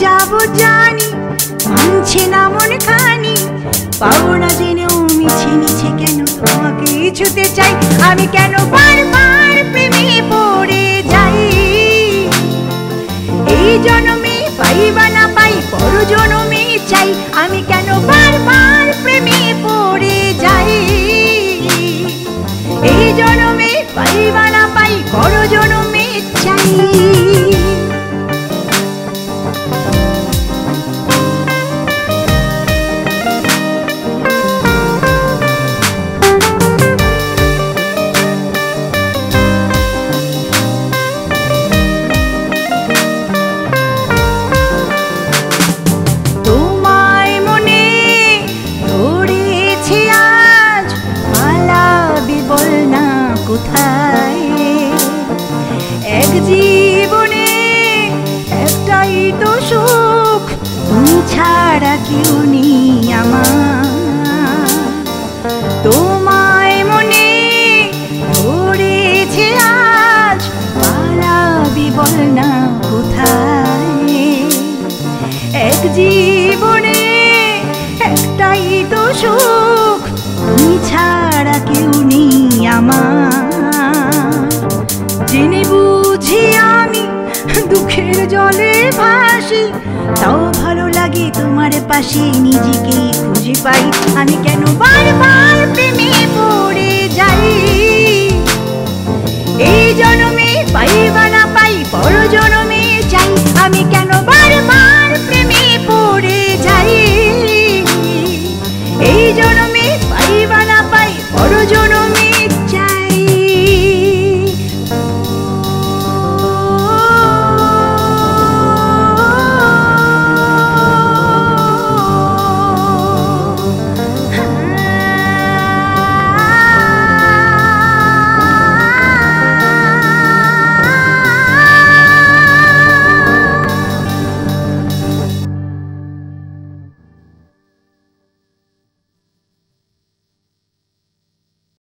যাব জানি, মানছে না মন খানি, পাওনা জেনেও মিছে মিছে কেন তোমাকে ছুতে চাই। আমি কেন বারবার প্রেমে পড়ে যাই, এই জন্মে পাই বা না পাই পর জন্মে চাই। আমি কেন বারবার প্রেমে পড়ে যাই, এই জন্মে পাই বা না পাই পর জন্মে চাই। এক জীবনে একটাই তো সুখ, তুমি ছাড়া কেউ নেই আমার। তোমায় মনে ধরেছে আজ, পালাবি বল না কোথায়। এক জীবনে একটাই তো সুখ, তুমি ছাড়া কেউ নেই আমার। জেনে বুঝি আমি দুঃখের জলে ভাসি, তাও ভালো লাগে তোমার পাশে নিজেকে খুঁজে পাই। আমি কেন বারবার প্রেমে পড়ে যাই, এই জন্য